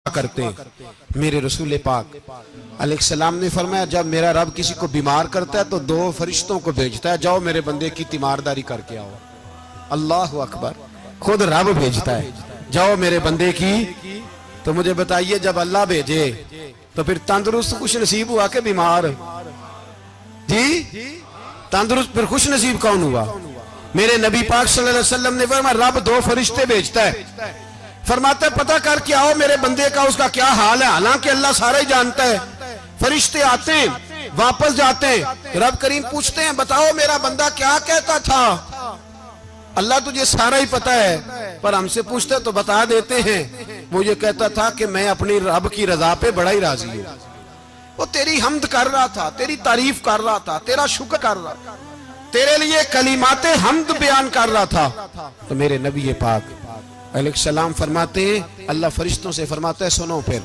करते हैं। मेरे रसूल पाक अलैहिस्सलाम ने फरमाया, जब मेरा रब किसी को बीमार करता है तो दो फरिश्तों को भेजता है, जाओ मेरे बंदे की तीमारदारी करके आओ। अल्लाह अकबर, खुद रब भेजता है, जाओ मेरे बंदे की। तो मुझे बताइए, जब अल्लाह भेजे तो फिर तंदुरुस्त खुश नसीब हुआ के बीमार? जी, तंदुरुस्त फिर खुश नसीब कौन हुआ? मेरे नबी पाक सल्लल्लाहु अलैहि वसल्लम ने फरमाया, रब दो फरिश्ते भेजता है, फरमाते पता करके आओ मेरे बंदे का उसका क्या हाल है। हालांकि अल्लाह सारा ही जानता है। फरिश्ते आते हैं, वापस जाते हैं, रब करीम पूछते हैं, बताओ मेरा बंदा क्या कहता था। अल्लाह तुझे सारा ही पता है, पर हमसे पूछते तो बता देते हैं। वो ये कहता था कि मैं अपनी रब की रजा पे बड़ा ही राजी हूं। वो तेरी हमद कर रहा था, तेरी तारीफ कर रहा था, तेरा शुक्र कर रहा था, तेरे लिए कलीमाते हमद बयान कर रहा था। तो मेरे नबी पाक अलैहिस्सलाम फरमाते हैं, अल्लाह फरिश्तों से फरमाता है, सुनो फिर,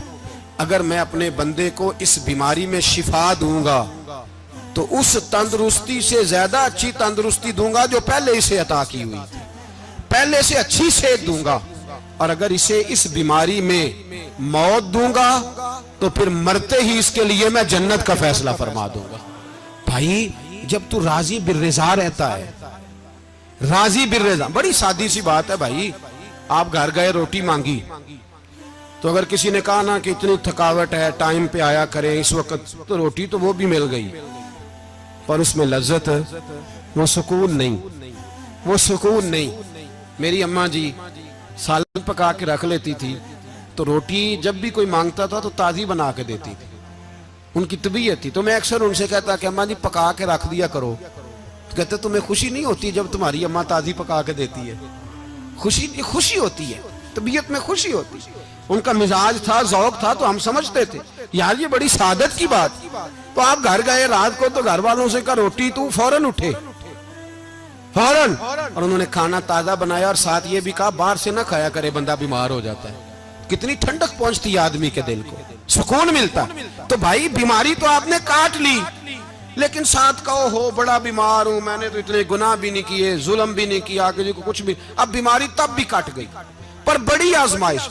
अगर मैं अपने बंदे को इस बीमारी में शिफा दूंगा तो उस तंदुरुस्ती से ज्यादा अच्छी तंदुरुस्ती दूंगा जो पहले इसे अता की हुई थी, पहले से अच्छी सेहत दूंगा। और अगर इसे इस बीमारी में मौत दूंगा तो फिर मरते ही इसके लिए मैं जन्नत का फैसला फरमा दूंगा। भाई, जब तू राजी बिर्रिज़ा रहता है, राजी बिर्रिज़ा, बड़ी सादी सी बात है भाई। आप घर गए, रोटी मांगी, तो अगर किसी ने कहा ना कि इतनी थकावट है, टाइम पे आया करें इस वक्त, तो रोटी तो वो भी मिल गई, पर उसमें लज्जत, वो सुकून नहीं, वो सुकून नहीं। मेरी अम्मा जी सालन पका के रख लेती थी, तो रोटी जब भी कोई मांगता था तो ताजी बना के देती थी। उनकी तबीयत थी, तो मैं अक्सर उनसे कहता कि अम्मा जी पका के रख दिया करो। तो कहते तुम्हें खुशी नहीं होती जब तुम्हारी अम्मा ताजी पका के देती है? खुशी, खुशी होती है, तबीयत में खुशी होती है। उनका मिजाज था, जौक था, तो हम समझते थे यार ये बड़ी सादत की बात। तो आप घर गए रात को, तो घर वालों से कहा रोटी, तू फौरन उठे, फौरन। और उन्होंने खाना ताजा बनाया और साथ ये भी कहा बाहर से ना खाया करे, बंदा बीमार हो जाता है। कितनी ठंडक पहुंचती है आदमी के दिल को, सुकून मिलता। तो भाई बीमारी तो आपने काट ली, लेकिन साथ कहो हो बड़ा बीमार हूं, मैंने तो इतने गुनाह भी नहीं किए, जुल्म भी नहीं किया, किसी को कुछ भी। अब बीमारी तब भी कट गई, पर बड़ी आजमाइश,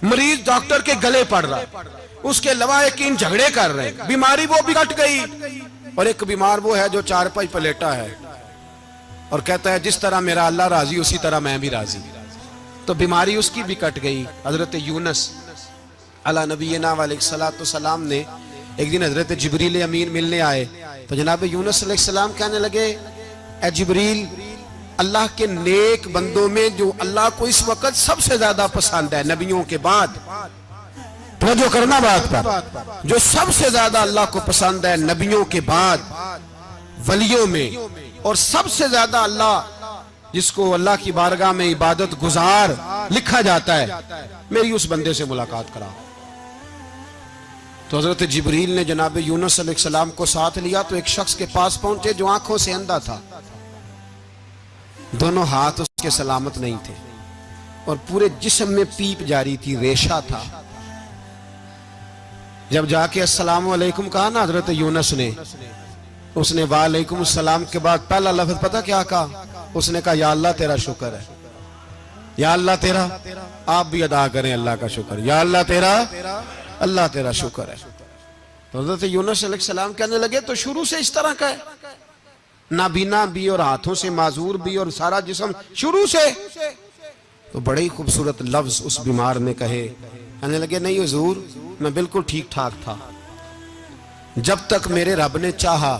मरीज डॉक्टर के गले पड़ रहा है, उसके लवाहिकीन झगड़े कर रहे हैं, बीमारी वो भी कट गई। और एक बीमार वो है जो चारपाई पर लेटा है और कहता है जिस तरह मेरा अल्लाह राजी उसी तरह मैं भी राजी। तो बीमारी उसकी भी कट गई। हजरत यूनुस अला नबीना अलैहिस्सलातु सलाम ने एक दिन हजरत जिब्रील अमीन मिलने आए, तो जनाब यूनुस अलैहिस्सलाम कहने लगे, ए जिब्रील, अल्लाह के नेक बंदों में जो अल्लाह को इस वक्त सबसे ज्यादा पसंद है नबियों के बाद, तो जो करना बात पर, जो सबसे ज्यादा अल्लाह को पसंद है नबियों के बाद वलियों में, और सबसे ज्यादा अल्लाह जिसको अल्लाह की बारगाह में इबादत गुजार लिखा जाता है, मेरी उस बंदे से मुलाकात करा। तो हजरत जिब्रील ने जनाब यूनुस अलैहिस्सलाम को साथ लिया, तो एक शख्स के पास पहुंचे जो आंखों से अंधा था, दोनों हाथ उसके सलामत नहीं थे और पूरे जिस्म में पीप जारी थी, रेशा था। जब जाके अस्सलामु अलैकुम कहा ना हजरत यूनुस ने, उसने वालेकुम सलाम के बाद पहला लफ्ज पता क्या कहा? उसने कहा या अल्लाह तेरा शुक्र है, या अल्लाह तेरा, आप भी अदा करें अल्लाह का शुक्र, या अल्लाह तेरा, अल्लाह तेरा शुक्र है। तो हज़रत यूनुस अलैहिस्सलाम कहने लगे तो शुरू से इस तरह का है, नाबीना भी और हाथों से माजूर भी और सारा जिस्म शुरू से। तो बड़े ही खूबसूरत लफ्ज उस बीमार ने कहे। कहने लगे नहीं हुजूर, मैं बिल्कुल ठीक ठाक था, जब तक मेरे रब ने चाहा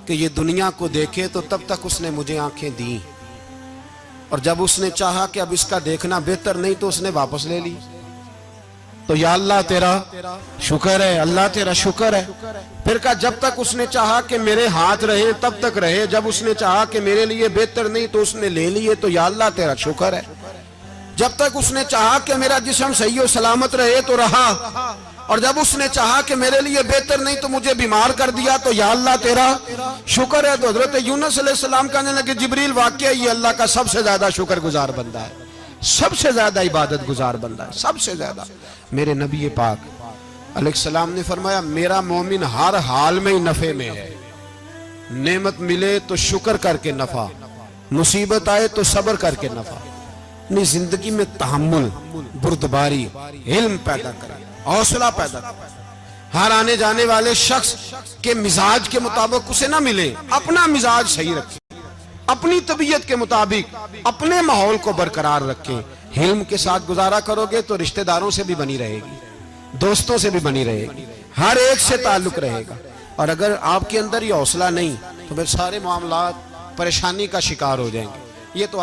कि ये दुनिया को देखे तो तब तक उसने मुझे आंखें दी, और जब उसने चाहा कि अब इसका देखना बेहतर नहीं तो उसने वापस ले ली। तो या अल्लाह तेरा शुक्र है, अल्लाह तेरा शुक्र है। फिर कहा जब तक उसने चाहा कि मेरे हाथ रहे तब तक रहे, जब उसने चाहा कि मेरे लिए बेहतर नहीं तो उसने ले लिए, तो या अल्लाह तेरा शुक्र है। जब तक उसने चाहा कि मेरा जिस्म सही और सलामत रहे तो रहा, और जब उसने चाहा कि मेरे लिए बेहतर नहीं तो मुझे बीमार कर दिया, तो या अल्लाह तेरा शुक्र है। तो हजरत यूनुस अलैहिस्सलाम कहने लगे जिब्रील वाकई ये अल्लाह का सबसे ज्यादा शुक्रगुजार बंदा है, सबसे ज्यादा इबादत गुजार बंदा है, सबसे ज्यादा। मेरे नबी पाक अलैहिस्सलाम ने फरमाया मेरा मोमिन हर हाल में ही नफे में है, नेमत मिले तो शुक्र करके नफा, मुसीबत आए तो सब्र करके नफा, अपनी जिंदगी में तहम्मुल, बुर्दबारी, इल्म पैदा करें, हौसला पैदा करें। हर आने जाने वाले शख्स के मिजाज के मुताबिक उसे ना मिले, अपना मिजाज सही रखें, अपनी तबीयत के मुताबिक अपने माहौल को बरकरार रखें। हिल्म के साथ गुजारा करोगे तो रिश्तेदारों से भी बनी रहेगी, दोस्तों से भी बनी रहेगी, हर एक से ताल्लुक रहेगा। और अगर आपके अंदर ये हौसला नहीं तो फिर सारे मामला परेशानी का शिकार हो जाएंगे। ये तो